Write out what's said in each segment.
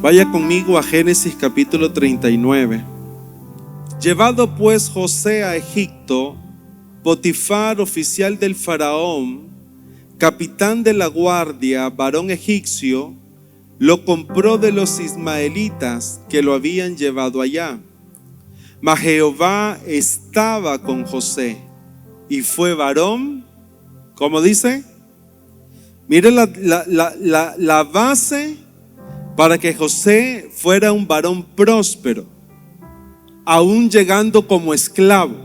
Vaya conmigo a Génesis capítulo 39. Llevado pues José a Egipto, Potifar, oficial del faraón, capitán de la guardia, varón egipcio, lo compró de los ismaelitas que lo habían llevado allá. Mas Jehová estaba con José y fue varón, ¿cómo dice? Mire la base para que José fuera un varón próspero, aún llegando como esclavo.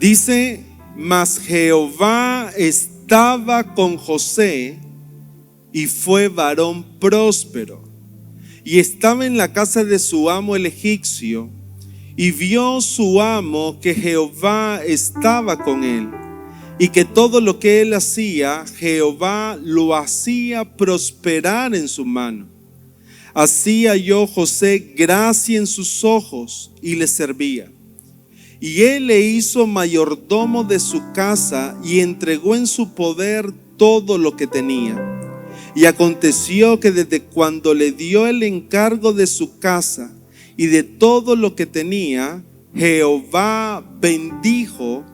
Dice, mas Jehová estaba con José y fue varón próspero. Y estaba en la casa de su amo el egipcio, y vio su amo que Jehová estaba con él, y que todo lo que él hacía, Jehová lo hacía prosperar en su mano. Así halló José gracia en sus ojos y le servía. Y él le hizo mayordomo de su casa y entregó en su poder todo lo que tenía. Y aconteció que desde cuando le dio el encargo de su casa y de todo lo que tenía, Jehová bendijo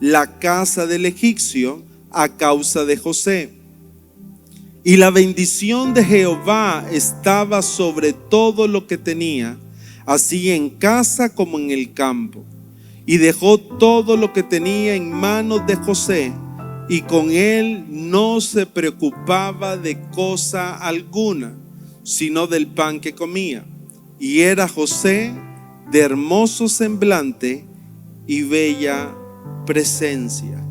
la casa del egipcio a causa de José. Y la bendición de Jehová estaba sobre todo lo que tenía, así en casa como en el campo. Y dejó todo lo que tenía en manos de José, y con él no se preocupaba de cosa alguna, sino del pan que comía. Y era José de hermoso semblante y bella presencia.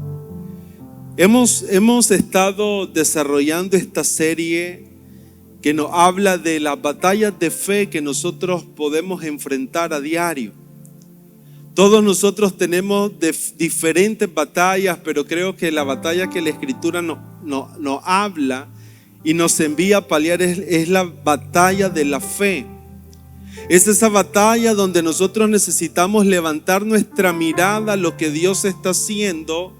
Hemos estado desarrollando esta serie que nos habla de las batallas de fe que nosotros podemos enfrentar a diario. Todos nosotros tenemos diferentes batallas, pero creo que la batalla que la Escritura nos habla y nos envía a paliar es la batalla de la fe. Es esa batalla donde nosotros necesitamos levantar nuestra mirada a lo que Dios está haciendo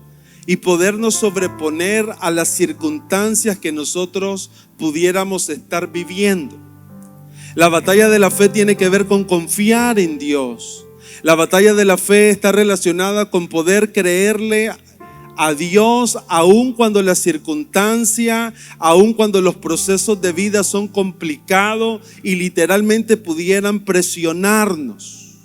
y podernos sobreponer a las circunstancias que nosotros pudiéramos estar viviendo. La batalla de la fe tiene que ver con confiar en Dios. La batalla de la fe está relacionada con poder creerle a Dios aun cuando la circunstancia, aun cuando los procesos de vida son complicados y literalmente pudieran presionarnos.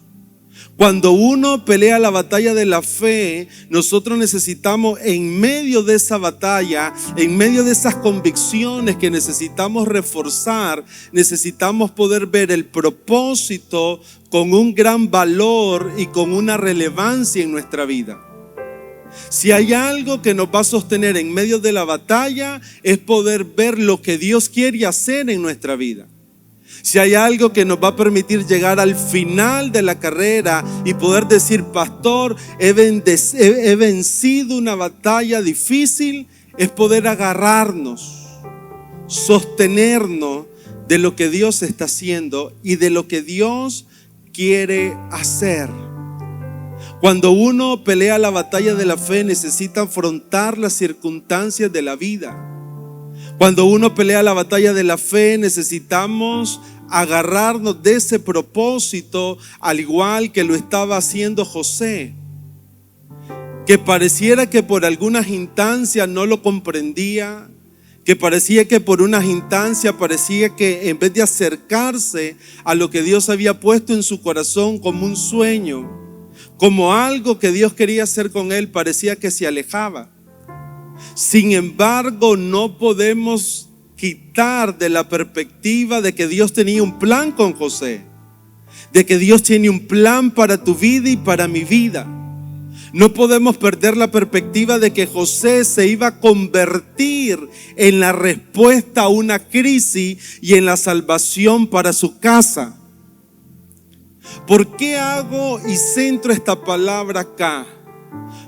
Cuando uno pelea la batalla de la fe, nosotros necesitamos en medio de esa batalla, en medio de esas convicciones que necesitamos reforzar, necesitamos poder ver el propósito con un gran valor y con una relevancia en nuestra vida. Si hay algo que nos va a sostener en medio de la batalla, es poder ver lo que Dios quiere hacer en nuestra vida. Si hay algo que nos va a permitir llegar al final de la carrera y poder decir, pastor, he vencido una batalla difícil, es poder agarrarnos, sostenernos de lo que Dios está haciendo y de lo que Dios quiere hacer. Cuando uno pelea la batalla de la fe, necesita afrontar las circunstancias de la vida. Cuando uno pelea la batalla de la fe, necesitamos agarrarnos de ese propósito, al igual que lo estaba haciendo José, que pareciera que por algunas instancias no lo comprendía, que parecía que por unas instancias parecía que en vez de acercarse a lo que Dios había puesto en su corazón como un sueño, como algo que Dios quería hacer con él, parecía que se alejaba. Sin embargo, no podemos quitar de la perspectiva de que Dios tenía un plan con José, de que Dios tiene un plan para tu vida y para mi vida. No podemos perder la perspectiva de que José se iba a convertir en la respuesta a una crisis y en la salvación para su casa. ¿Por qué hago y centro esta palabra acá?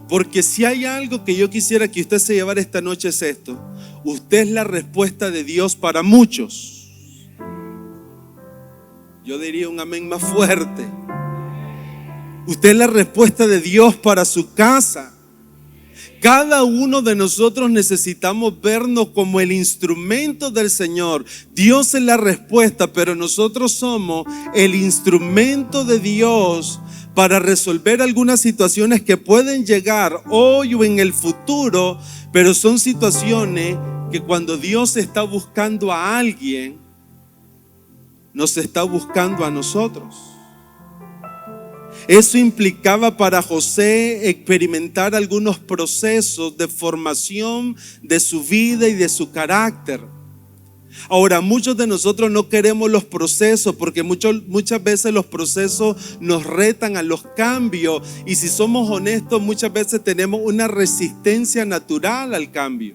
Porque si hay algo que yo quisiera que usted se llevara esta noche es esto: usted es la respuesta de Dios para muchos. Yo diría un amén más fuerte. Usted es la respuesta de Dios para su casa. Cada uno de nosotros necesitamos vernos como el instrumento del Señor. Dios es la respuesta, pero nosotros somos el instrumento de Dios para resolver algunas situaciones que pueden llegar hoy o en el futuro, pero son situaciones que cuando Dios está buscando a alguien, nos está buscando a nosotros. Eso implicaba para José experimentar algunos procesos de formación de su vida y de su carácter. Ahora, muchos de nosotros no queremos los procesos porque muchas veces los procesos nos retan a los cambios, y si somos honestos, muchas veces tenemos una resistencia natural al cambio.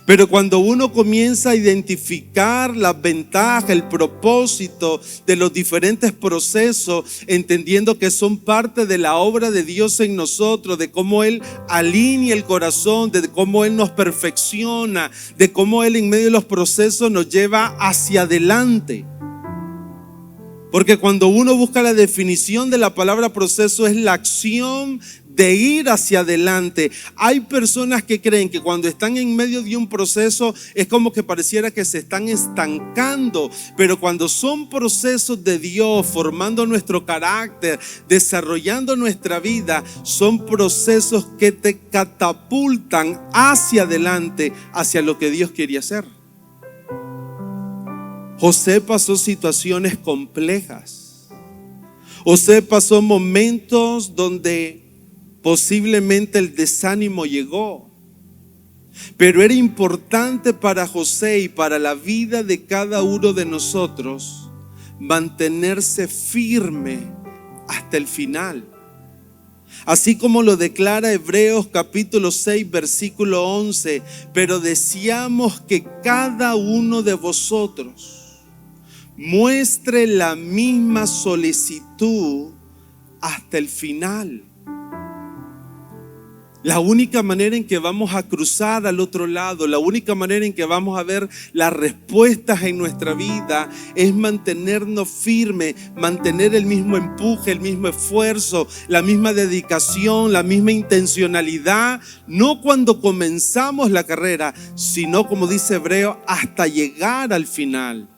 Pero cuando uno comienza a identificar las ventajas, el propósito de los diferentes procesos, entendiendo que son parte de la obra de Dios en nosotros, de cómo Él alinea el corazón, de cómo Él nos perfecciona, de cómo Él en medio de los procesos nos lleva hacia adelante. Porque cuando uno busca la definición de la palabra proceso, es la acción de ir hacia adelante. Hay personas que creen que cuando están en medio de un proceso es como que pareciera que se están estancando, pero cuando son procesos de Dios formando nuestro carácter, desarrollando nuestra vida, son procesos que te catapultan hacia adelante, hacia lo que Dios quería hacer. José pasó situaciones complejas. José pasó momentos donde posiblemente el desánimo llegó, pero era importante para José y para la vida de cada uno de nosotros mantenerse firme hasta el final. Así como lo declara Hebreos capítulo 6 versículo 11, pero deseamos que cada uno de vosotros muestre la misma solicitud hasta el final. La única manera en que vamos a cruzar al otro lado, la única manera en que vamos a ver las respuestas en nuestra vida es mantenernos firmes, mantener el mismo empuje, el mismo esfuerzo, la misma dedicación, la misma intencionalidad, no cuando comenzamos la carrera, sino, como dice Hebreo, hasta llegar al final.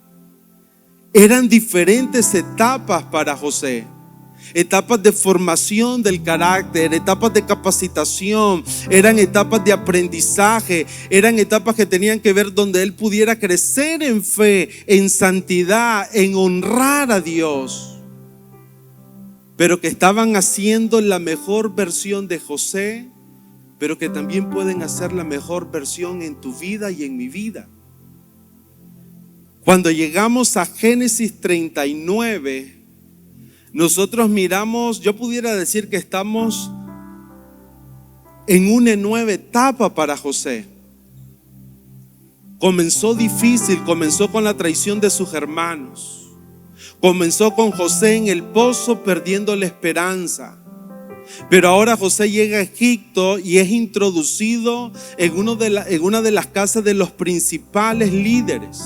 Eran diferentes etapas para José. Etapas de formación del carácter, etapas de capacitación, eran etapas de aprendizaje, eran etapas que tenían que ver donde él pudiera crecer en fe, en santidad, en honrar a Dios, pero que estaban haciendo la mejor versión de José, pero que también pueden hacer la mejor versión en tu vida y en mi vida. Cuando llegamos a Génesis 39, nosotros miramos, yo pudiera decir que estamos en una nueva etapa para José. Comenzó difícil, comenzó con la traición de sus hermanos, comenzó con José en el pozo perdiendo la esperanza. Pero ahora José llega a Egipto y es introducido en una de las casas de los principales líderes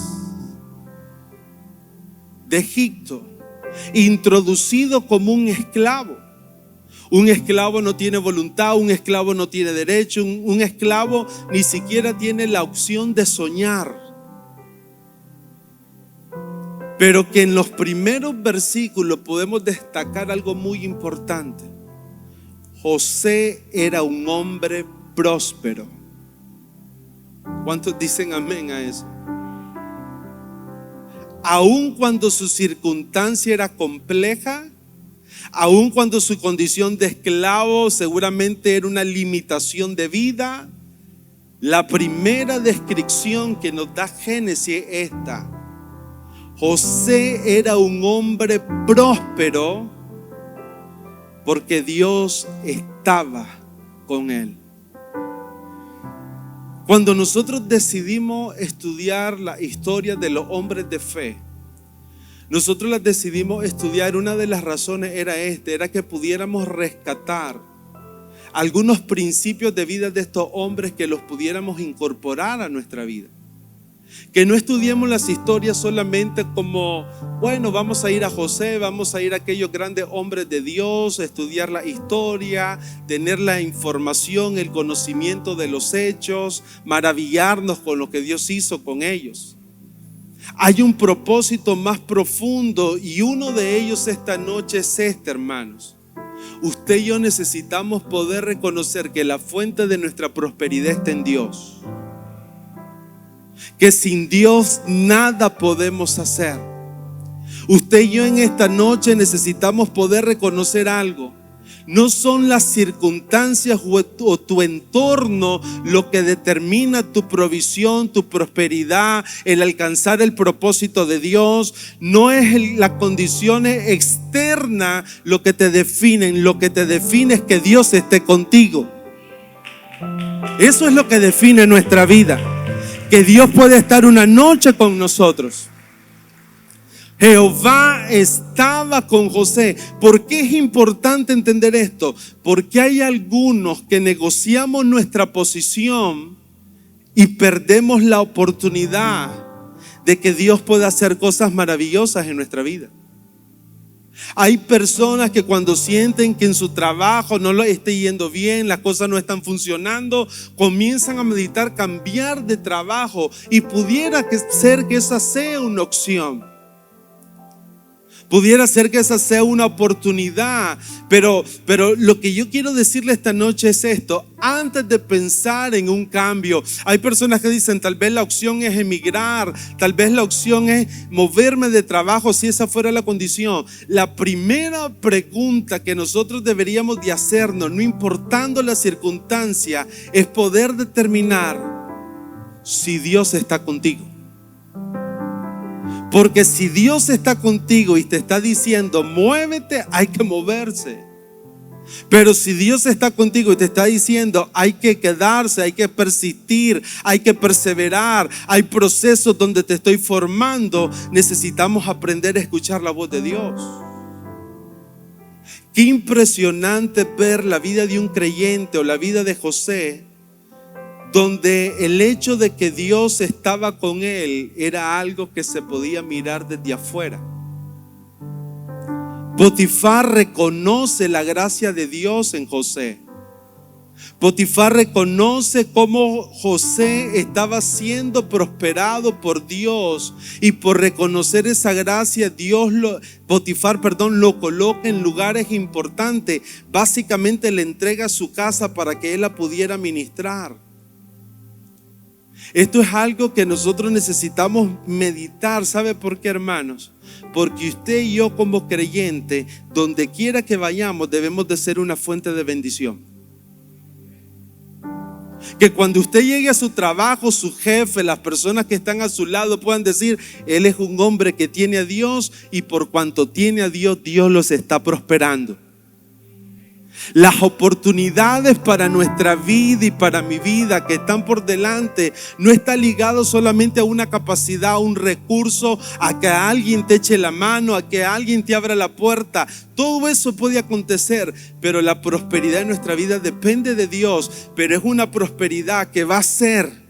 de Egipto. Introducido como un esclavo. Un esclavo no tiene voluntad, un esclavo no tiene derecho, un esclavo ni siquiera tiene la opción de soñar. Pero que en los primeros versículos podemos destacar algo muy importante. José era un hombre próspero. ¿Cuántos dicen amén a eso? Aun cuando su circunstancia era compleja, aun cuando su condición de esclavo seguramente era una limitación de vida, la primera descripción que nos da Génesis es esta: José era un hombre próspero porque Dios estaba con él. Cuando nosotros decidimos estudiar la historia de los hombres de fe, nosotros las decidimos estudiar. Una de las razones era que pudiéramos rescatar algunos principios de vida de estos hombres, que los pudiéramos incorporar a nuestra vida. Que no estudiemos las historias solamente como, bueno, vamos a ir a José, vamos a ir a aquellos grandes hombres de Dios, a estudiar la historia, tener la información, el conocimiento de los hechos, maravillarnos con lo que Dios hizo con ellos. Hay un propósito más profundo y uno de ellos esta noche es hermanos. Usted y yo necesitamos poder reconocer que la fuente de nuestra prosperidad está en Dios. Que sin Dios nada podemos hacer. Usted y yo en esta noche necesitamos poder reconocer algo. No son las circunstancias o tu entorno lo que determina tu provisión, tu prosperidad, el alcanzar el propósito de Dios. No es las condiciones externas lo que te definen. Lo que te define es que Dios esté contigo. Eso es lo que define nuestra vida. Que Dios puede estar una noche con nosotros. Jehová estaba con José. ¿Por qué es importante entender esto? Porque hay algunos que negociamos nuestra posición y perdemos la oportunidad de que Dios pueda hacer cosas maravillosas en nuestra vida. Hay personas que cuando sienten que en su trabajo no lo esté yendo bien, las cosas no están funcionando, comienzan a meditar cambiar de trabajo y pudiera ser que esa sea una opción. Pudiera ser que esa sea una oportunidad, pero lo que yo quiero decirle esta noche es esto. Antes de pensar en un cambio, hay personas que dicen tal vez la opción es emigrar, tal vez la opción es moverme de trabajo si esa fuera la condición. La primera pregunta que nosotros deberíamos de hacernos, no importando la circunstancia, es poder determinar si Dios está contigo. Porque si Dios está contigo y te está diciendo muévete, hay que moverse. Pero si Dios está contigo y te está diciendo hay que quedarse, hay que persistir, hay que perseverar, hay procesos donde te estoy formando, necesitamos aprender a escuchar la voz de Dios. Qué impresionante ver la vida de un creyente o la vida de José, donde el hecho de que Dios estaba con él era algo que se podía mirar desde afuera. Potifar reconoce la gracia de Dios en José. Potifar reconoce cómo José estaba siendo prosperado por Dios, y por reconocer esa gracia Potifar lo coloca en lugares importantes. Básicamente le entrega su casa para que él la pudiera ministrar. Esto es algo que nosotros necesitamos meditar. ¿Sabe por qué, hermanos? Porque usted y yo como creyente, donde quiera que vayamos, debemos de ser una fuente de bendición. Que cuando usted llegue a su trabajo, su jefe, las personas que están a su lado puedan decir: él es un hombre que tiene a Dios, y por cuanto tiene a Dios, Dios los está prosperando. Las oportunidades para nuestra vida y para mi vida que están por delante no está ligado solamente a una capacidad, a un recurso, a que alguien te eche la mano, a que alguien te abra la puerta. Todo eso puede acontecer, pero la prosperidad en nuestra vida depende de Dios. Pero es una prosperidad que va a ser.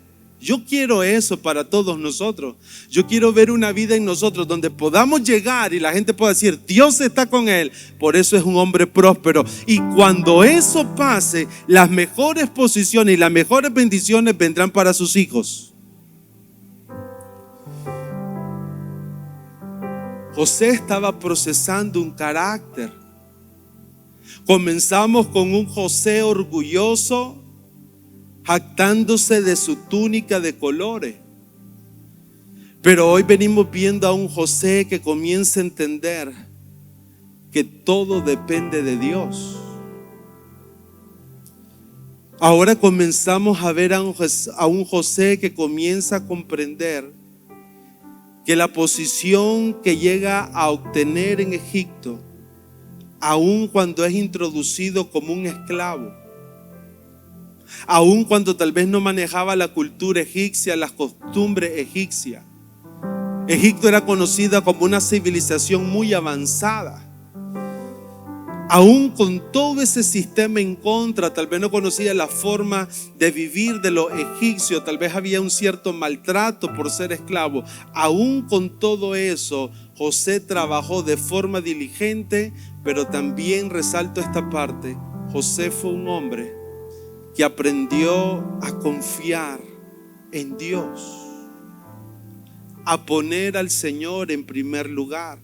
Yo quiero eso para todos nosotros. Yo quiero ver una vida en nosotros donde podamos llegar y la gente pueda decir: Dios está con él, por eso es un hombre próspero. Y cuando eso pase, las mejores posiciones y las mejores bendiciones vendrán para sus hijos. José estaba procesando un carácter. Comenzamos con un José orgulloso, jactándose de su túnica de colores. Pero hoy venimos viendo a un José que comienza a entender que todo depende de Dios. Ahora comenzamos a ver a un José que comienza a comprender que la posición que llega a obtener en Egipto, aun cuando es introducido como un esclavo, aun cuando tal vez no manejaba la cultura egipcia, las costumbres egipcias. Egipto era conocida como una civilización muy avanzada. Aún con todo ese sistema en contra, tal vez no conocía la forma de vivir de los egipcios, tal vez había un cierto maltrato por ser esclavo. Aún con todo eso, José trabajó de forma diligente, pero también resalto esta parte: José fue un hombre que aprendió a confiar en Dios, a poner al Señor en primer lugar.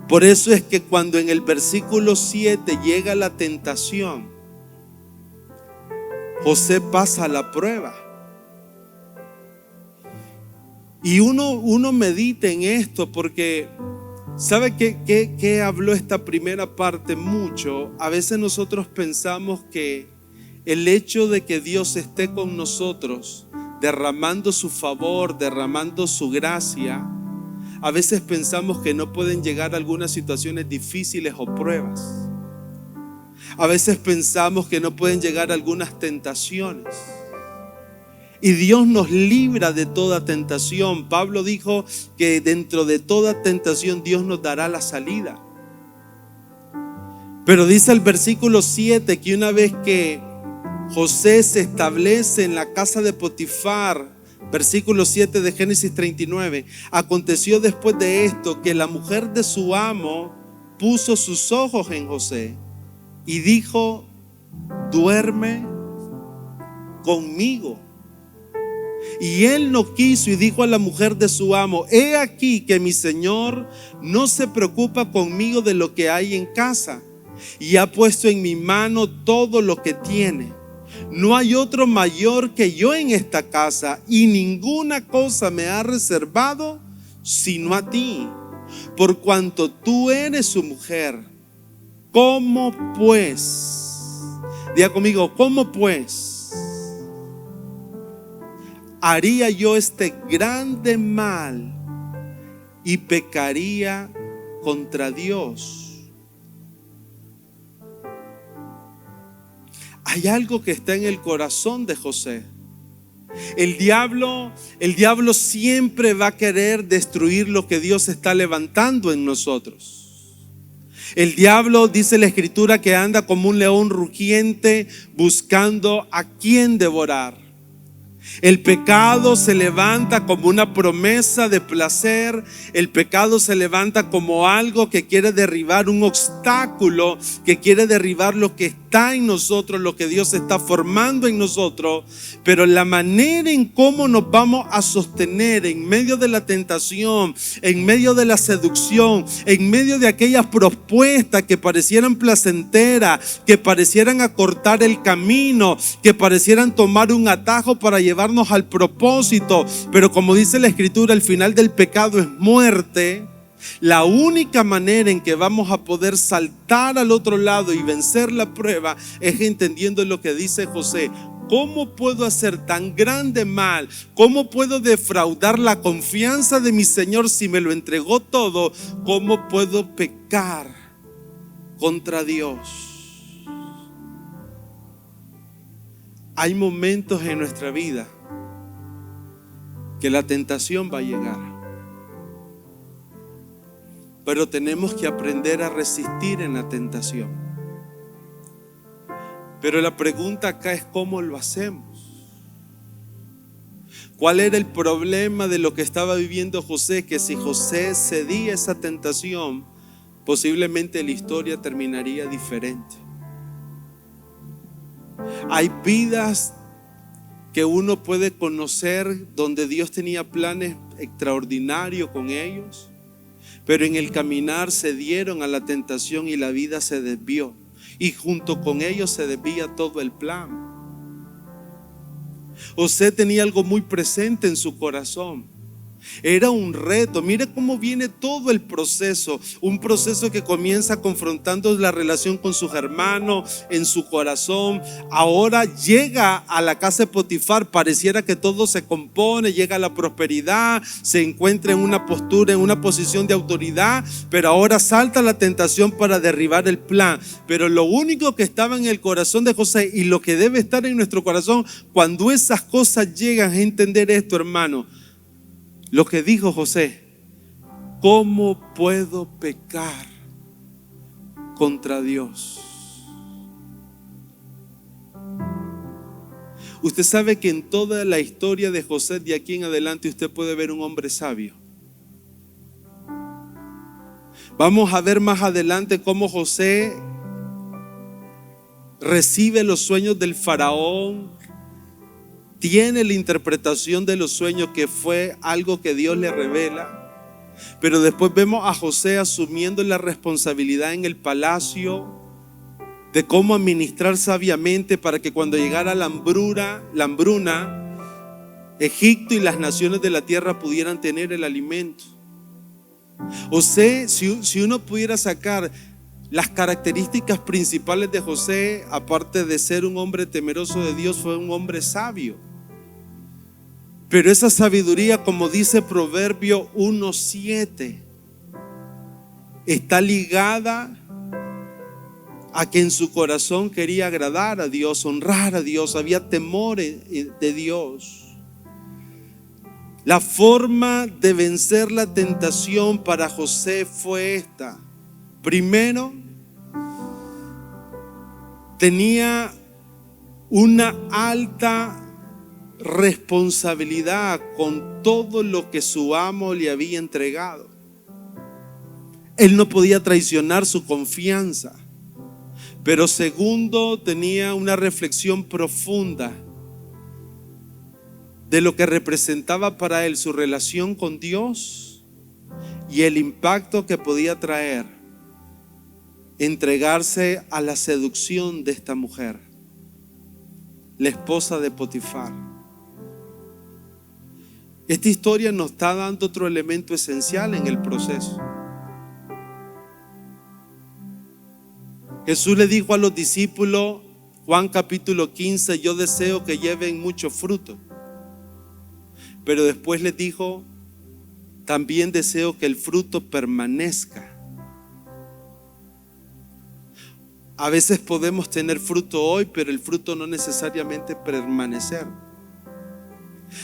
Por eso es que cuando en el versículo 7 llega la tentación, José pasa la prueba. Y uno medita en esto porque ¿sabe qué habló esta primera parte mucho? A veces nosotros pensamos que el hecho de que Dios esté con nosotros, derramando su favor, derramando su gracia, a veces pensamos que no pueden llegar algunas situaciones difíciles o pruebas. A veces pensamos que no pueden llegar algunas tentaciones. Y Dios nos libra de toda tentación. Pablo dijo que dentro de toda tentación Dios nos dará la salida. Pero dice el versículo 7 que una vez que José se establece en la casa de Potifar, versículo 7 de Génesis 39, aconteció después de esto que la mujer de su amo puso sus ojos en José y dijo: duerme conmigo. Y él no quiso y dijo a la mujer de su amo: he aquí que mi señor no se preocupa conmigo de lo que hay en casa, y ha puesto en mi mano todo lo que tiene. No hay otro mayor que yo en esta casa, y ninguna cosa me ha reservado sino a ti, por cuanto tú eres su mujer. ¿Cómo pues? Diga conmigo: ¿cómo pues haría yo este grande mal y pecaría contra Dios? Hay algo que está en el corazón de José. El diablo siempre va a querer destruir lo que Dios está levantando en nosotros. El diablo, dice la escritura, que anda como un león rugiente buscando a quien devorar. El pecado se levanta como una promesa de placer. El pecado se levanta como algo que quiere derribar un obstáculo, que quiere derribar lo que está en nosotros, lo que Dios está formando en nosotros. Pero la manera en cómo nos vamos a sostener en medio de la tentación, en medio de la seducción, en medio de aquellas propuestas que parecieran placenteras, que parecieran acortar el camino, que parecieran tomar un atajo para llevarnos al propósito, pero como dice la escritura, el final del pecado es muerte. La única manera en que vamos a poder saltar al otro lado y vencer la prueba es entendiendo lo que dice José: ¿cómo puedo hacer tan grande mal? ¿Cómo puedo defraudar la confianza de mi Señor si me lo entregó todo? ¿Cómo puedo pecar contra Dios? Hay momentos en nuestra vida que la tentación va a llegar, pero tenemos que aprender a resistir en la tentación. Pero la pregunta acá es: ¿cómo lo hacemos? ¿Cuál era el problema de lo que estaba viviendo José? Que si José cedía a esa tentación, posiblemente la historia terminaría diferente. Hay vidas que uno puede conocer donde Dios tenía planes extraordinarios con ellos, pero en el caminar se dieron a la tentación y la vida se desvió, y junto con ellos se desvía todo el plan. José tenía algo muy presente en su corazón. Era un reto. Mire cómo viene todo el proceso. Un proceso que comienza confrontando la relación con sus hermanos en su corazón. Ahora llega a la casa de Potifar. Pareciera que todo se compone. Llega a la prosperidad. Se encuentra en una postura, en una posición de autoridad. Pero ahora salta la tentación para derribar el plan. Pero lo único que estaba en el corazón de José, y lo que debe estar en nuestro corazón cuando esas cosas llegan, a entender esto, hermano. Lo que dijo José: ¿cómo puedo pecar contra Dios. Usted sabe que en toda la historia de José de aquí en adelante usted puede ver un hombre sabio. Vamos a ver más adelante cómo José recibe los sueños del faraón, tiene la interpretación de los sueños, que fue algo que Dios le revela, pero después vemos a José asumiendo la responsabilidad en el palacio de cómo administrar sabiamente para que cuando llegara la hambruna, Egipto y las naciones de la tierra pudieran tener el alimento. José, si uno pudiera sacar las características principales de José, aparte de ser un hombre temeroso de Dios, fue un hombre sabio. Pero esa sabiduría, como dice Proverbio 1:7, está ligada a que en su corazón quería agradar a Dios, honrar a Dios, había temor de Dios. La forma de vencer la tentación para José fue esta. Primero, tenía una alta responsabilidad con todo lo que su amo le había entregado. Él no podía traicionar su confianza. Pero segundo, tenía una reflexión profunda de lo que representaba para él su relación con Dios y el impacto que podía traer entregarse a la seducción de esta mujer, la esposa de Potifar. Esta historia nos está dando otro elemento esencial en el proceso. Jesús le dijo a los discípulos, Juan capítulo 15, yo deseo que lleven mucho fruto. Pero después les dijo, también deseo que el fruto permanezca. A veces podemos tener fruto hoy, pero el fruto no necesariamente permanecer.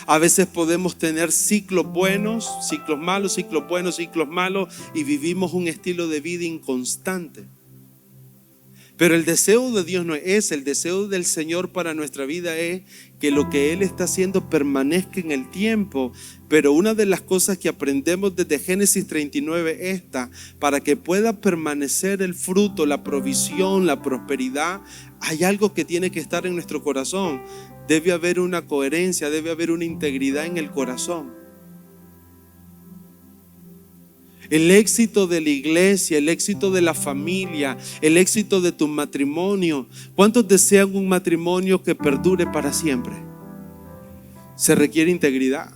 A veces podemos tener ciclos buenos, ciclos malos, ciclos buenos, ciclos malos, y vivimos un estilo de vida inconstante. Pero el deseo de Dios no es ese. El deseo del Señor para nuestra vida es que lo que Él está haciendo permanezca en el tiempo. Pero una de las cosas que aprendemos desde Génesis 39 es esta: para que pueda permanecer el fruto, la provisión, la prosperidad, hay algo que tiene que estar en nuestro corazón. Debe haber una coherencia, debe haber una integridad en el corazón. El éxito de la iglesia, el éxito de la familia, el éxito de tu matrimonio. ¿Cuántos desean un matrimonio que perdure para siempre? Se requiere integridad.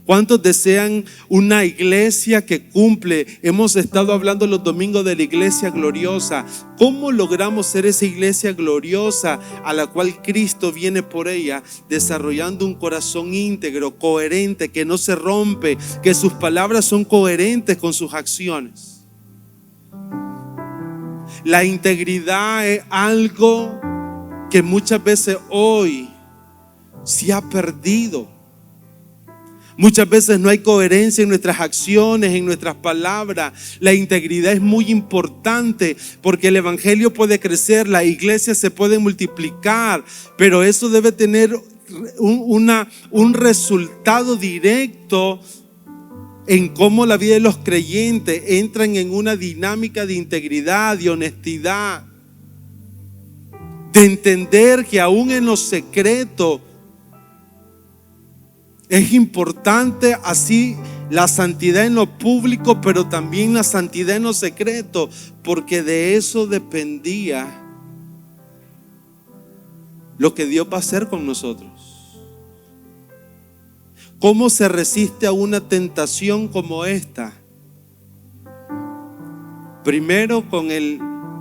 ¿Cuántos desean una iglesia que cumple? Hemos estado hablando los domingos de la iglesia gloriosa. ¿Cómo logramos ser esa iglesia gloriosa a la cual Cristo viene por ella? Desarrollando un corazón íntegro, coherente, que no se rompe, que sus palabras son coherentes con sus acciones. La integridad es algo que muchas veces hoy se ha perdido. Muchas veces no hay coherencia en nuestras acciones, en nuestras palabras. La integridad es muy importante porque el evangelio puede crecer, la iglesia se puede multiplicar, pero eso debe tener un resultado directo en cómo la vida de los creyentes entran en una dinámica de integridad, de honestidad, de entender que aún en lo secreto es importante, así la santidad en lo público, pero también la santidad en lo secreto, porque de eso dependía lo que Dios va a hacer con nosotros. ¿Cómo se resiste a una tentación como esta? Primero, con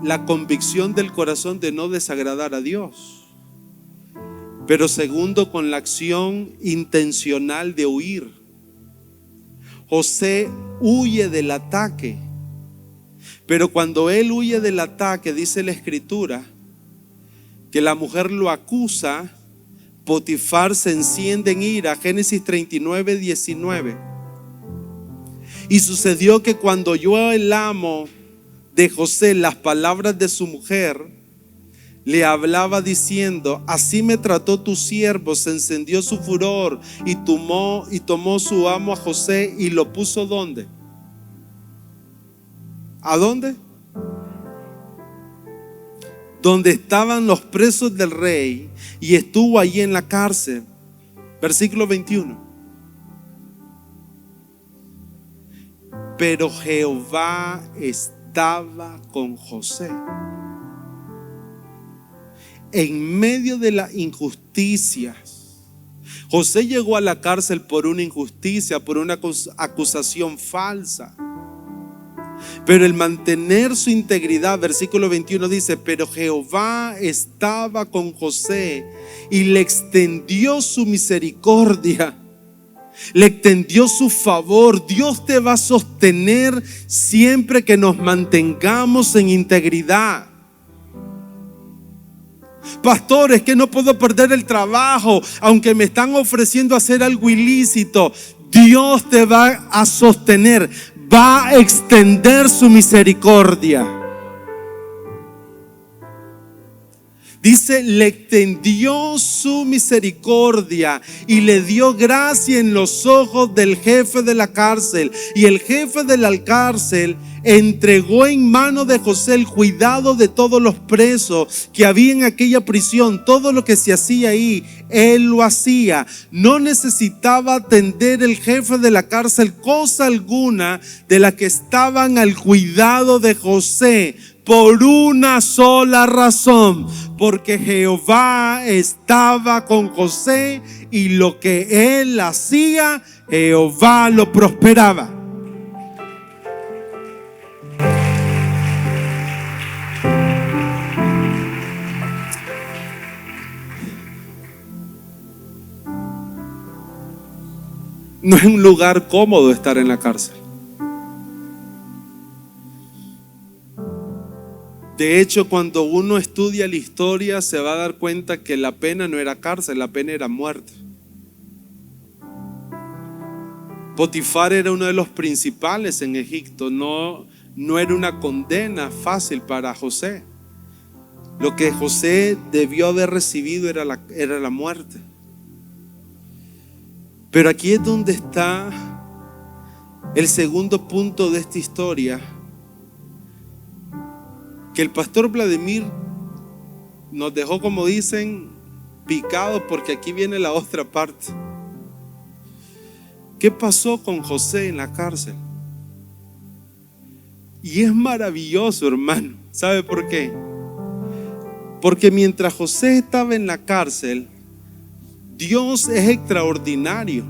la convicción del corazón de no desagradar a Dios. Pero segundo, con la acción intencional de huir. José huye del ataque. Pero cuando él huye del ataque, dice la escritura, que la mujer lo acusa. Potifar se enciende en ira. Génesis 39, 19. Y sucedió que cuando oyó el amo de José las palabras de su mujer, le hablaba diciendo: así me trató tu siervo. Se encendió su furor y tomó su amo a José y lo puso ¿dónde? ¿A dónde? Donde estaban los presos del rey, y estuvo allí en la cárcel. Versículo 21. Pero Jehová estaba con José. En medio de las injusticias, José llegó a la cárcel por una injusticia, por una acusación falsa. Pero el mantener su integridad, versículo 21 dice: pero Jehová estaba con José y le extendió su misericordia, le extendió su favor. Dios te va a sostener siempre que nos mantengamos en integridad. Pastor, es que no puedo perder el trabajo, aunque me están ofreciendo hacer algo ilícito. Dios te va a sostener, va a extender su misericordia. Dice: le extendió su misericordia y le dio gracia en los ojos del jefe de la cárcel. Y el jefe de la cárcel entregó en mano de José el cuidado de todos los presos que había en aquella prisión. Todo lo que se hacía ahí, él lo hacía. No necesitaba atender el jefe de la cárcel cosa alguna de la que estaban al cuidado de José, por una sola razón: porque Jehová estaba con José, y lo que él hacía, Jehová lo prosperaba. No es un lugar cómodo estar en la cárcel. De hecho, cuando uno estudia la historia, se va a dar cuenta que la pena no era cárcel, la pena era muerte. Potifar era uno de los principales en Egipto. No era una condena fácil para José. Lo que José debió haber recibido era la muerte. Pero aquí es donde está el segundo punto de esta historia, que el pastor Vladimir nos dejó, como dicen, picados, porque aquí viene la otra parte. ¿Qué pasó con José en la cárcel? Y es maravilloso, hermano. ¿Sabe por qué? Porque mientras José estaba en la cárcel, Dios es extraordinario.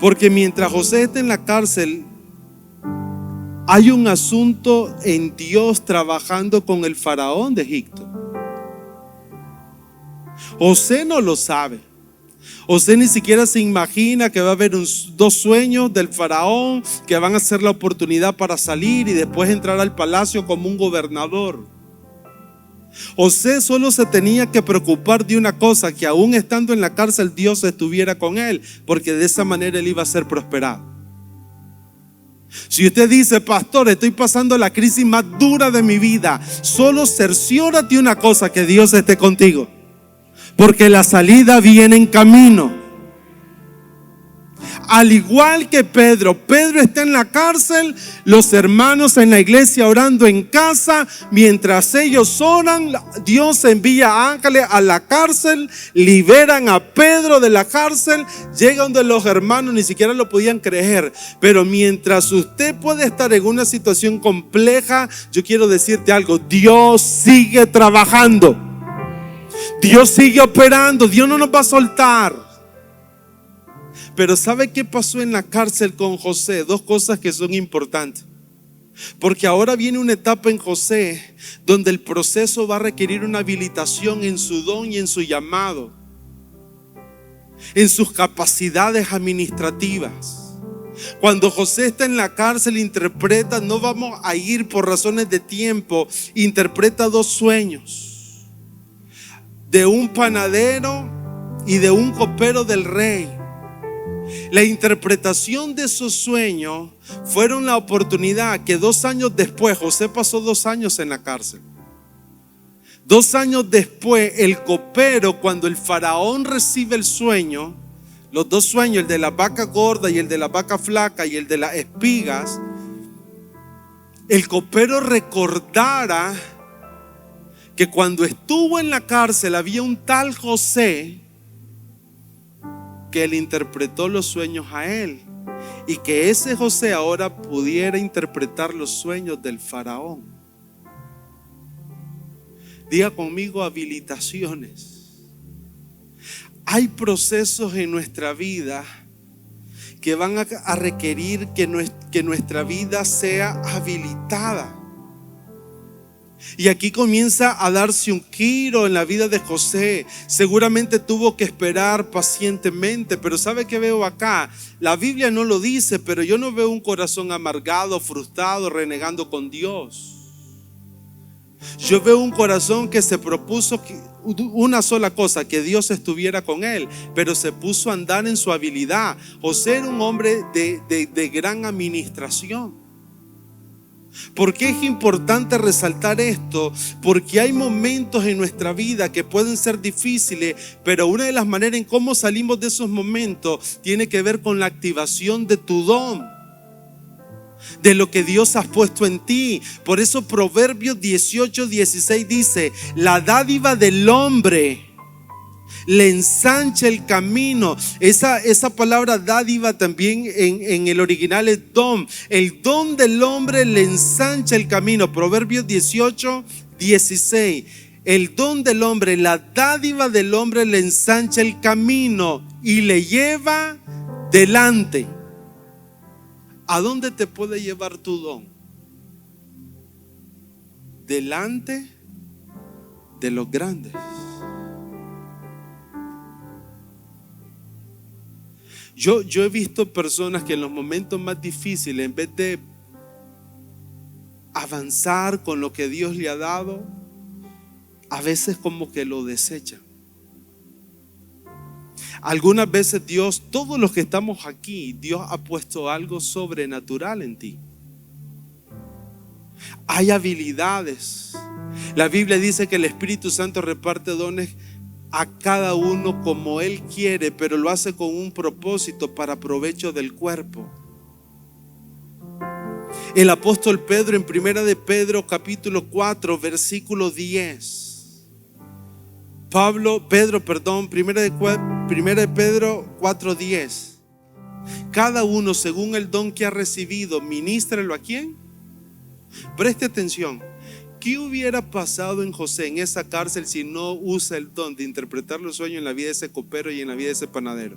Porque mientras José está en la cárcel, hay un asunto en Dios trabajando con el faraón de Egipto. José no lo sabe. José ni siquiera se imagina que va a haber dos sueños del faraón que van a ser la oportunidad para salir y después entrar al palacio como un gobernador. José solo se tenía que preocupar de una cosa: que aún estando en la cárcel, Dios estuviera con él, porque de esa manera él iba a ser prosperado. Si usted dice: pastor, estoy pasando la crisis más dura de mi vida, solo cerciórate una cosa: que Dios esté contigo, porque la salida viene en camino. Al igual que Pedro está en la cárcel, los hermanos en la iglesia orando en casa. Mientras ellos oran, Dios envía ángeles a la cárcel, liberan a Pedro de la cárcel. Llegan donde los hermanos ni siquiera lo podían creer. Pero mientras usted puede estar en una situación compleja, yo quiero decirte algo: Dios sigue trabajando, Dios sigue operando, Dios no nos va a soltar. Pero ¿sabe qué pasó en la cárcel con José? Dos cosas que son importantes. Porque ahora viene una etapa en José donde el proceso va a requerir una habilitación en su don y en su llamado, en sus capacidades administrativas. Cuando José está en la cárcel, interpreta, no vamos a ir por razones de tiempo, interpreta dos sueños: de un panadero y de un copero del rey. La interpretación de esos sueños fueron la oportunidad que 2 años después, José pasó 2 años en la cárcel. 2 años después, el copero, cuando el faraón recibe el sueño, los 2 sueños, el de la vaca gorda y el de la vaca flaca y el de las espigas, el copero recordara que cuando estuvo en la cárcel había un tal José que le interpretó los sueños a él, y que ese José ahora pudiera interpretar los sueños del faraón. Diga conmigo: habilitaciones. Hay procesos en nuestra vida que van a requerir que nuestra vida sea habilitada. Y aquí comienza a darse un giro en la vida de José. Seguramente tuvo que esperar pacientemente, pero ¿sabe qué veo acá? La Biblia no lo dice, pero yo no veo un corazón amargado, frustrado, renegando con Dios. Yo veo un corazón que se propuso una sola cosa: que Dios estuviera con él, pero se puso a andar en su habilidad. José era un hombre de gran administración. ¿Por qué es importante resaltar esto? Porque hay momentos en nuestra vida que pueden ser difíciles, pero una de las maneras en cómo salimos de esos momentos tiene que ver con la activación de tu don, de lo que Dios ha puesto en ti. Por eso Proverbios 18:16 dice: la dádiva del hombre le ensancha el camino. Esa palabra dádiva también en el original es don. El don del hombre le ensancha el camino. Proverbios 18:16. El don del hombre, la dádiva del hombre le ensancha el camino y le lleva delante. ¿A dónde te puede llevar tu don? Delante de los grandes. Yo he visto personas que en los momentos más difíciles, en vez de avanzar con lo que Dios le ha dado, a veces como que lo desechan. Algunas veces Dios, todos los que estamos aquí, Dios ha puesto algo sobrenatural en ti. Hay habilidades. La Biblia dice que el Espíritu Santo reparte dones a cada uno como Él quiere, pero lo hace con un propósito para provecho del cuerpo. El apóstol Pedro en primera de Pedro capítulo 4 versículo 10. Primera de Pedro 4:10. Cada uno según el don que ha recibido, ministrelo ¿a quién? Preste atención. ¿Qué hubiera pasado en José en esa cárcel si no usa el don de interpretar los sueños en la vida de ese copero y en la vida de ese panadero?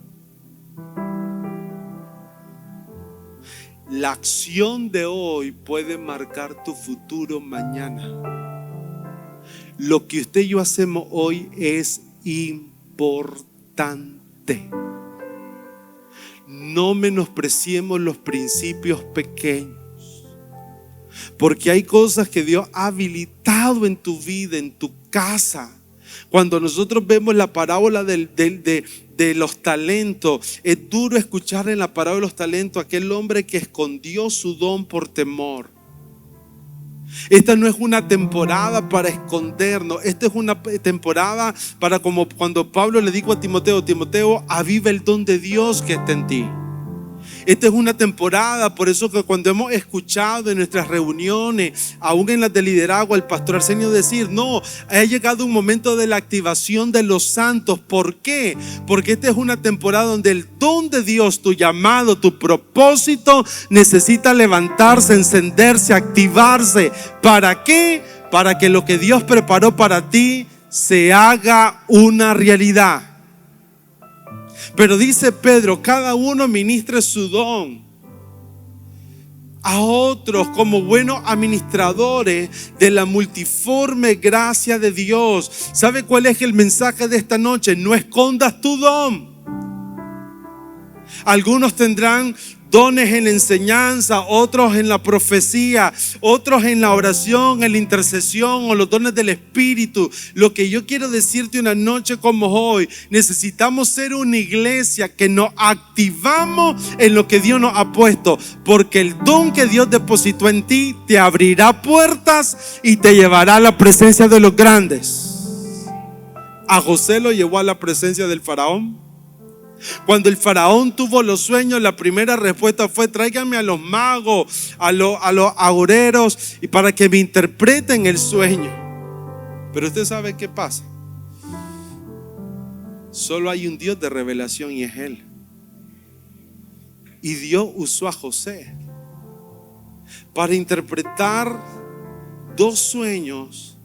La acción de hoy puede marcar tu futuro mañana. Lo que usted y yo hacemos hoy es importante. No menospreciemos los principios pequeños. Porque hay cosas que Dios ha habilitado en tu vida, en tu casa. Cuando nosotros vemos la parábola de los talentos, es duro escuchar en la parábola de los talentos aquel hombre que escondió su don por temor. Esta no es una temporada para escondernos. Esta es una temporada para, como cuando Pablo le dijo a Timoteo: Timoteo, aviva el don de Dios que está en ti. Esta es una temporada, por eso que cuando hemos escuchado en nuestras reuniones, aún en las de liderazgo, al pastor Arsenio decir: no, ha llegado un momento de la activación de los santos. ¿Por qué? Porque esta es una temporada donde el don de Dios, tu llamado, tu propósito, necesita levantarse, encenderse, activarse. ¿Para qué? Para que lo que Dios preparó para ti se haga una realidad. Pero dice Pedro: cada uno ministre su don a otros como buenos administradores de la multiforme gracia de Dios. ¿Sabe cuál es el mensaje de esta noche? No escondas tu don. Algunos tendrán dones en la enseñanza, otros en la profecía, otros en la oración, en la intercesión o los dones del Espíritu. Lo que yo quiero decirte una noche como hoy, necesitamos ser una iglesia que nos activamos en lo que Dios nos ha puesto, porque el don que Dios depositó en ti te abrirá puertas y te llevará a la presencia de los grandes. A José lo llevó a la presencia del faraón. Cuando el faraón tuvo los sueños, la primera respuesta fue: tráiganme a los magos, a los agoreros, y para que me interpreten el sueño. Pero usted sabe qué pasa. Solo hay un Dios de revelación y es Él. Y Dios usó a José para interpretar dos sueños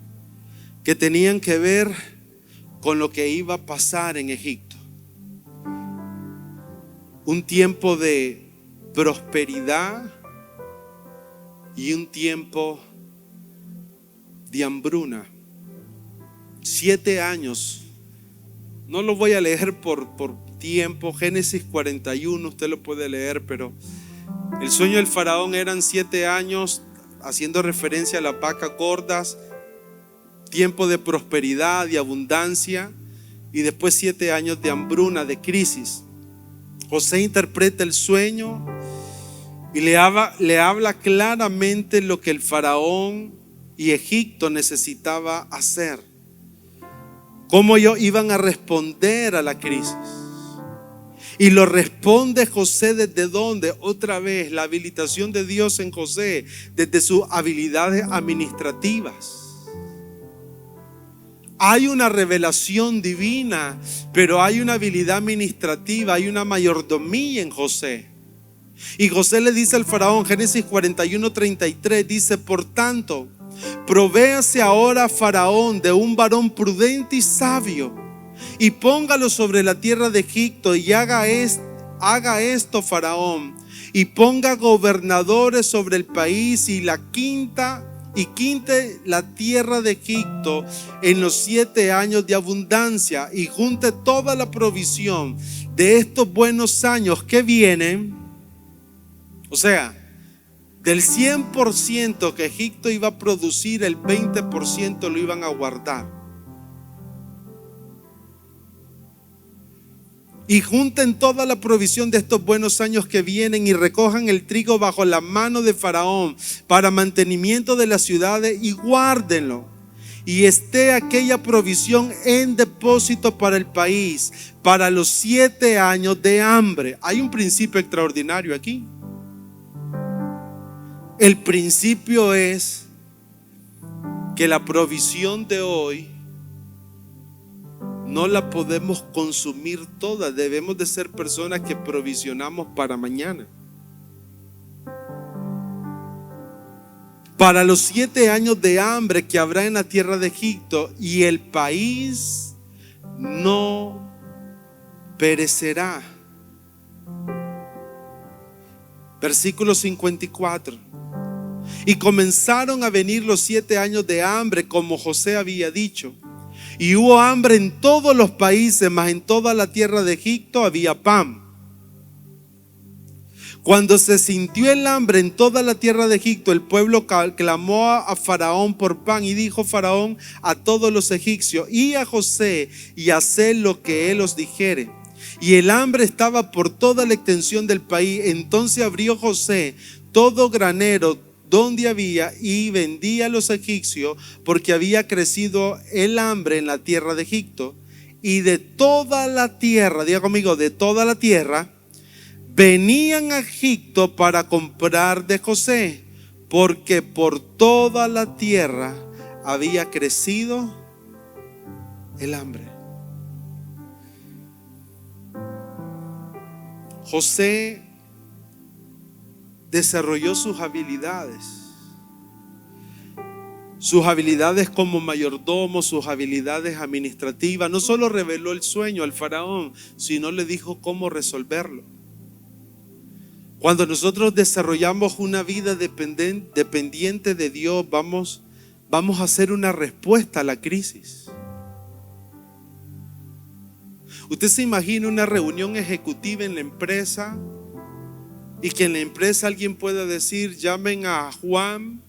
que tenían que ver con lo que iba a pasar en Egipto. Un tiempo de prosperidad y un tiempo de hambruna. 7 años. No lo voy a leer por tiempo. Génesis 41 usted lo puede leer, pero el sueño del faraón eran 7 años, haciendo referencia a las vacas gordas, tiempo de prosperidad y abundancia, y después 7 años de hambruna, de crisis. José interpreta el sueño y le habla claramente lo que el faraón y Egipto necesitaba hacer, cómo ellos iban a responder a la crisis. Y lo responde José desde donde, otra vez, la habilitación de Dios en José, desde sus habilidades administrativas. Hay una revelación divina, pero hay una habilidad administrativa, hay una mayordomía en José. Y José le dice al faraón, Génesis 41:33, dice: por tanto, provéase ahora faraón de un varón prudente y sabio, y póngalo sobre la tierra de Egipto, y haga esto faraón, y ponga gobernadores sobre el país, y quinte la tierra de Egipto en los 7 años de abundancia, y junte toda la provisión de estos buenos años que vienen. O sea, del 100% que Egipto iba a producir, el 20% lo iban a guardar. Y junten toda la provisión de estos buenos años que vienen, y recojan el trigo bajo la mano de faraón para mantenimiento de las ciudades, y guárdenlo. Y esté aquella provisión en depósito para el país, para los 7 años de hambre. Hay un principio extraordinario aquí. El principio es que la provisión de hoy no la podemos consumir toda. Debemos de ser personas que provisionamos para mañana. Para los 7 años de hambre que habrá en la tierra de Egipto, y el país no perecerá. Versículo 54. Y comenzaron a venir los 7 años de hambre, como José había dicho. Y hubo hambre en todos los países, mas en toda la tierra de Egipto había pan. Cuando se sintió el hambre en toda la tierra de Egipto, el pueblo clamó a Faraón por pan, y dijo Faraón a todos los egipcios y a José: y haced lo que él os dijere. Y el hambre estaba por toda la extensión del país. Entonces abrió José todo granero donde había, y vendía a los egipcios, porque había crecido el hambre en la tierra de Egipto. Y de toda la tierra, diga conmigo, de toda la tierra, venían a Egipto para comprar de José, porque por toda la tierra había crecido el hambre. José desarrolló sus habilidades como mayordomo, sus habilidades administrativas. No solo reveló el sueño al faraón, sino le dijo cómo resolverlo. Cuando nosotros desarrollamos una vida dependiente de Dios, vamos a hacer una respuesta a la crisis. Usted se imagina una reunión ejecutiva en la empresa y que en la empresa alguien pueda decir: llamen a Juan,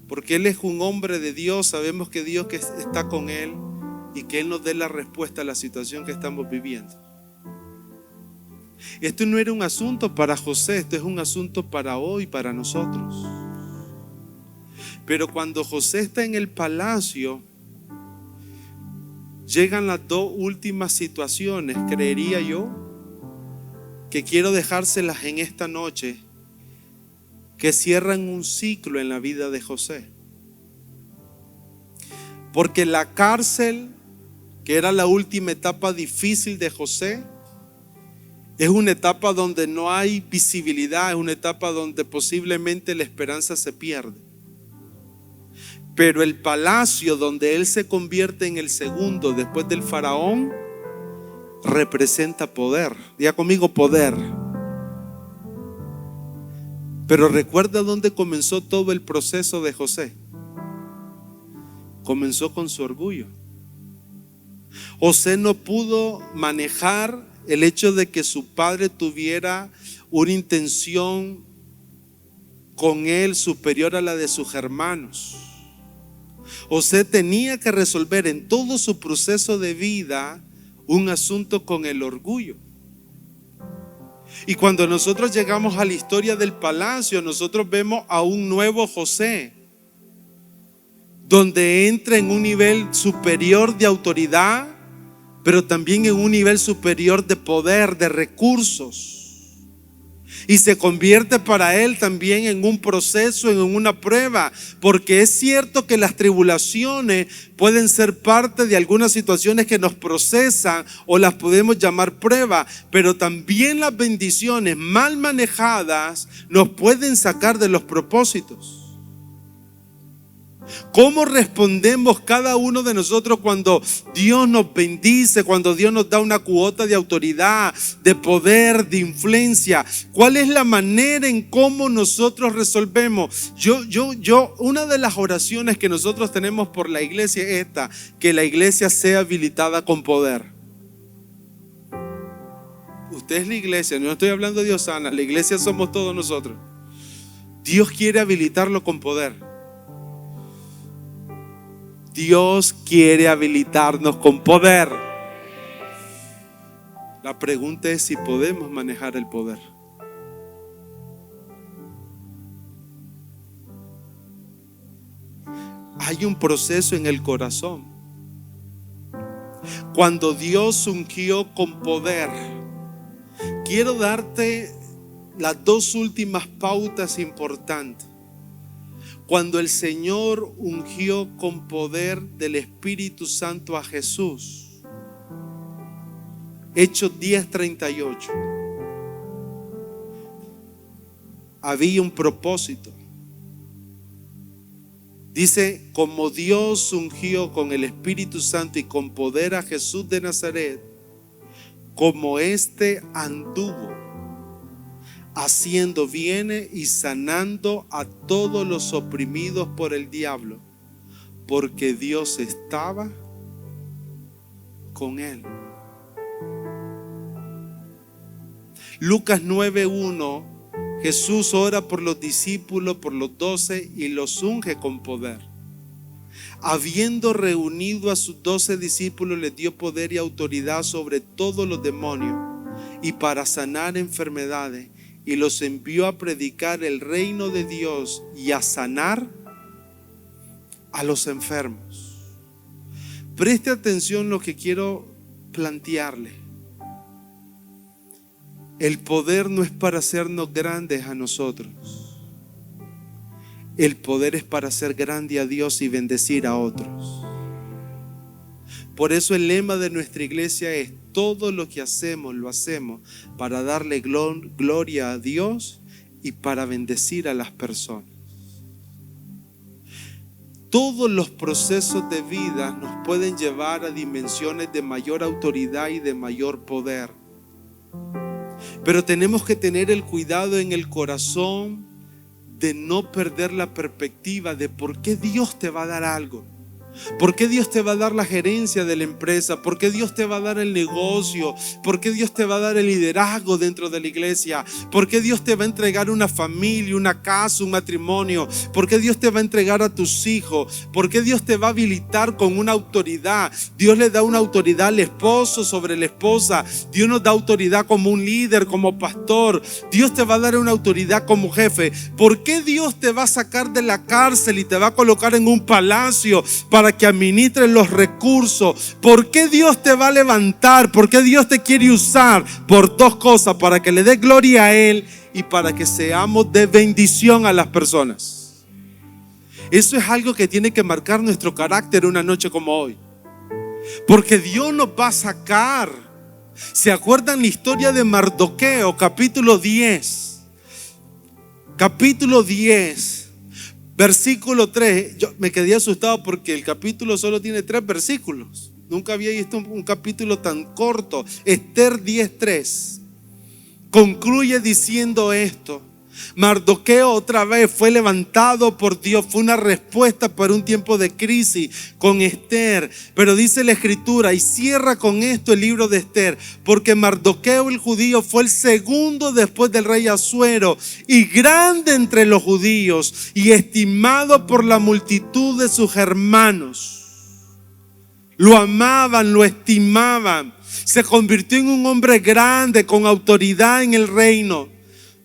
porque él es un hombre de Dios, sabemos que Dios está con él, y que él nos dé la respuesta a la situación que estamos viviendo. Esto no era un asunto para José, esto es un asunto para hoy, para nosotros. Pero cuando José está en el palacio, llegan las dos últimas situaciones, creería yo, que quiero dejárselas en esta noche, que cierran un ciclo en la vida de José. Porque la cárcel, que era la última etapa difícil de José, es una etapa donde no hay visibilidad, es una etapa donde posiblemente la esperanza se pierde. Pero el palacio donde él se convierte en el segundo después del faraón representa poder. Diga conmigo: poder. Pero recuerda dónde comenzó todo el proceso de José. Comenzó con su orgullo. José no pudo manejar el hecho de que su padre tuviera una intención con él superior a la de sus hermanos. José tenía que resolver en todo su proceso de vida un asunto con el orgullo. Y cuando nosotros llegamos a la historia del palacio, nosotros vemos a un nuevo José, donde entra en un nivel superior de autoridad, pero también en un nivel superior de poder, de recursos. Y se convierte para él también en un proceso, en una prueba, porque es cierto que las tribulaciones pueden ser parte de algunas situaciones que nos procesan o las podemos llamar prueba, pero también las bendiciones mal manejadas nos pueden sacar de los propósitos. ¿Cómo respondemos cada uno de nosotros cuando Dios nos bendice, cuando Dios nos da una cuota de autoridad, de poder, de influencia? ¿Cuál es la manera en cómo nosotros resolvemos? Una de las oraciones que nosotros tenemos por la iglesia es esta: que la iglesia sea habilitada con poder. Usted es la iglesia, no estoy hablando de Osana, la iglesia somos todos nosotros. Dios quiere habilitarlo con poder. Dios quiere habilitarnos con poder. La pregunta es si podemos manejar el poder. Hay un proceso en el corazón. Cuando Dios ungió con poder, quiero darte las dos últimas pautas importantes. Cuando el Señor ungió con poder del Espíritu Santo a Jesús, Hechos 10:38, había un propósito. Dice: como Dios ungió con el Espíritu Santo y con poder a Jesús de Nazaret, como éste anduvo haciendo bienes y sanando a todos los oprimidos por el diablo, porque Dios estaba con él. Lucas 9:1, Jesús ora por los discípulos, por los 12, y los unge con poder. Habiendo reunido a sus 12 discípulos, les dio poder y autoridad sobre todos los demonios y para sanar enfermedades, y los envió a predicar el reino de Dios y a sanar a los enfermos. Preste atención lo que quiero plantearle. El poder no es para hacernos grandes a nosotros. El poder es para hacer grande a Dios y bendecir a otros. Por eso el lema de nuestra iglesia es: todo lo que hacemos, lo hacemos para darle gloria a Dios y para bendecir a las personas. Todos los procesos de vida nos pueden llevar a dimensiones de mayor autoridad y de mayor poder. Pero tenemos que tener el cuidado en el corazón de no perder la perspectiva de por qué Dios te va a dar algo. ¿Por qué Dios te va a dar la gerencia de la empresa? ¿Por qué Dios te va a dar el negocio? ¿Por qué Dios te va a dar el liderazgo dentro de la iglesia? ¿Por qué Dios te va a entregar una familia, una casa, un matrimonio? ¿Por qué Dios te va a entregar a tus hijos? ¿Por qué Dios te va a habilitar con una autoridad? Dios le da una autoridad al esposo sobre la esposa. Dios nos da autoridad como un líder, como pastor. Dios te va a dar una autoridad como jefe. ¿Por qué Dios te va a sacar de la cárcel y te va a colocar en un palacio para que administres los recursos? ¿Por qué Dios te va a levantar? ¿Por qué Dios te quiere usar? Por dos cosas: para que le dé gloria a Él y para que seamos de bendición a las personas. Eso es algo que tiene que marcar nuestro carácter una noche como hoy, porque Dios nos va a sacar. ¿Se acuerdan la historia de Mardoqueo? Capítulo 10. Capítulo 10. Versículo 3, yo me quedé asustado porque el capítulo solo tiene 3 versículos. Nunca había visto un capítulo tan corto. Esther 10:3 concluye diciendo esto: Mardoqueo otra vez fue levantado por Dios. Fue una respuesta para un tiempo de crisis con Esther. Pero dice la escritura, y cierra con esto el libro de Esther: porque Mardoqueo el judío fue el segundo después del rey Asuero, y grande entre los judíos, y estimado por la multitud de sus hermanos. Lo amaban, lo estimaban. Se convirtió en un hombre grande con autoridad en el reino.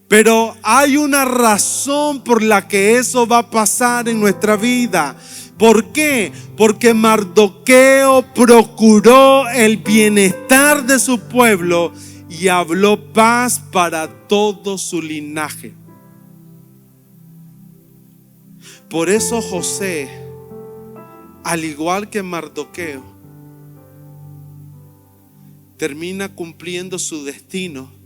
Pero hay una razón por la que eso va a pasar en nuestra vida. ¿Por qué? Porque Mardoqueo procuró el bienestar de su pueblo y habló paz para todo su linaje. Por eso José, al igual que Mardoqueo, termina cumpliendo su destino,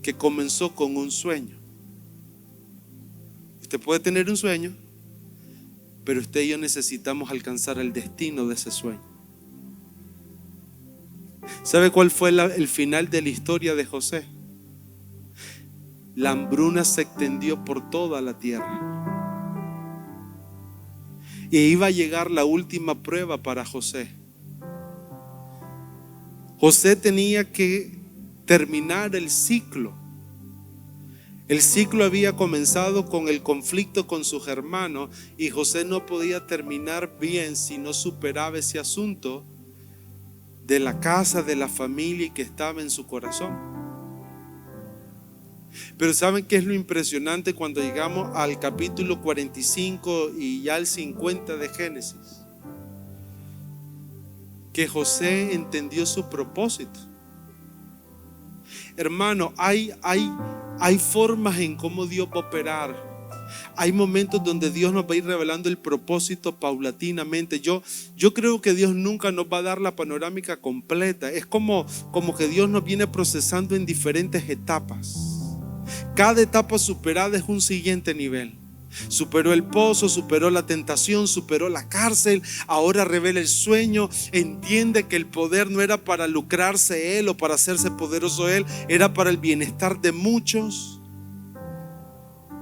que comenzó con un sueño. Usted puede tener un sueño, pero usted y yo necesitamos alcanzar el destino de ese sueño. ¿Sabe cuál fue el final de la historia de José? La hambruna se extendió por toda la tierra. Y iba a llegar la última prueba para José. José tenía que terminar el ciclo. El ciclo había comenzado con el conflicto con sus hermanos, y José no podía terminar bien si no superaba ese asunto de la casa, de la familia que estaba en su corazón. Pero ¿saben qué es lo impresionante cuando llegamos al capítulo 45 y ya al 50 de Génesis? Que José entendió su propósito. Hermano, hay formas en cómo Dios va a operar. Hay momentos donde Dios nos va a ir revelando el propósito paulatinamente. Yo creo que Dios nunca nos va a dar la panorámica completa. Es como que Dios nos viene procesando en diferentes etapas. Cada etapa superada es un siguiente nivel. Superó el pozo, superó la tentación, superó la cárcel, ahora revela el sueño, entiende que el poder no era para lucrarse él o para hacerse poderoso él, era para el bienestar de muchos.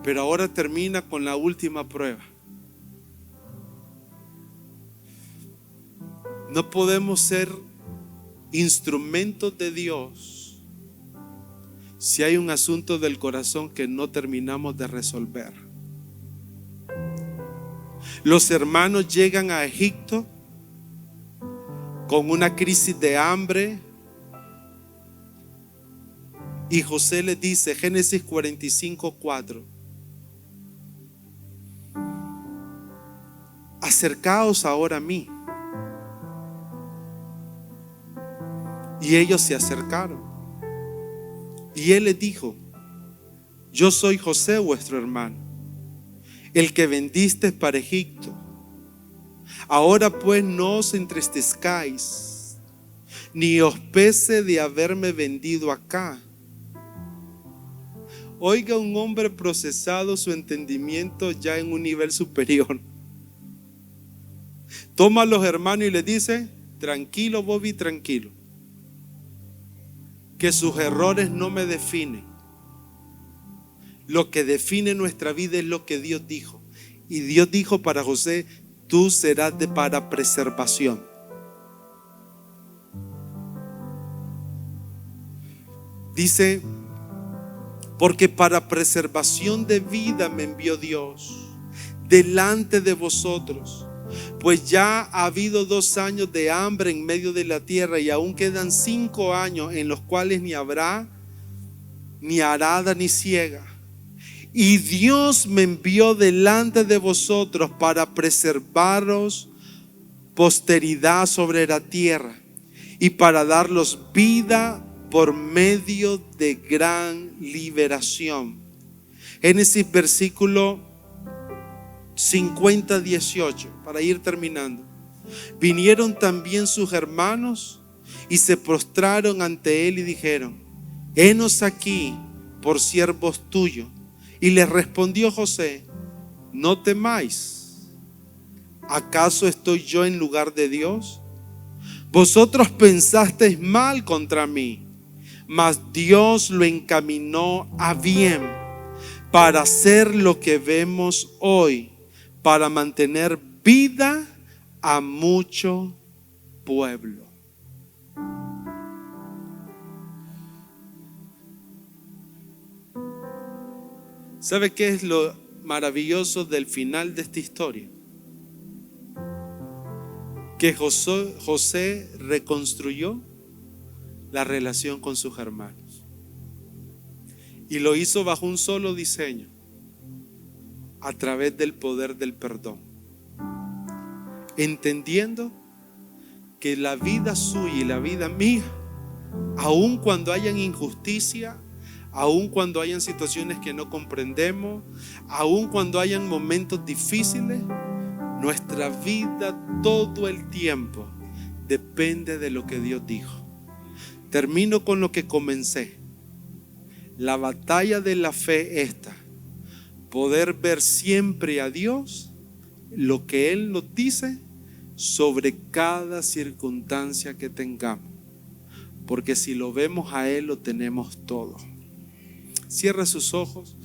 Pero ahora termina con la última prueba. No podemos ser instrumentos de Dios si hay un asunto del corazón que no terminamos de resolver. Los hermanos llegan a Egipto con una crisis de hambre, y José les dice, Génesis 45:4, acercaos ahora a mí. Y ellos se acercaron, y él les dijo, yo soy José vuestro hermano, el que vendiste para Egipto. Ahora pues no os entristezcáis, ni os pese de haberme vendido acá. Oiga, un hombre procesado su entendimiento ya en un nivel superior. Toma a los hermanos y les dice, tranquilo Bobby, tranquilo, que sus errores no me definen. Lo que define nuestra vida es lo que Dios dijo. Y Dios dijo para José, tú serás para preservación. Dice, porque para preservación de vida me envió Dios delante de vosotros, pues ya ha habido 2 años de hambre en medio de la tierra, y aún quedan 5 años en los cuales ni habrá ni arada ni siega. Y Dios me envió delante de vosotros para preservaros posteridad sobre la tierra y para darlos vida por medio de gran liberación. Génesis versículo 50-18, para ir terminando. Vinieron también sus hermanos y se postraron ante él y dijeron: henos aquí por siervos tuyos. Y les respondió José: no temáis, ¿acaso estoy yo en lugar de Dios? Vosotros pensasteis mal contra mí, mas Dios lo encaminó a bien para hacer lo que vemos hoy, para mantener vida a mucho pueblo. ¿Sabe qué es lo maravilloso del final de esta historia? Que José reconstruyó la relación con sus hermanos y lo hizo bajo un solo diseño: a través del poder del perdón, entendiendo que la vida suya y la vida mía, aun cuando hayan injusticia, aun cuando hayan situaciones que no comprendemos, aun cuando hayan momentos difíciles, nuestra vida todo el tiempo depende de lo que Dios dijo. Termino con lo que comencé. La batalla de la fe esta: poder ver siempre a Dios, lo que Él nos dice sobre cada circunstancia que tengamos, porque si lo vemos a Él, lo tenemos todo. Cierra sus ojos.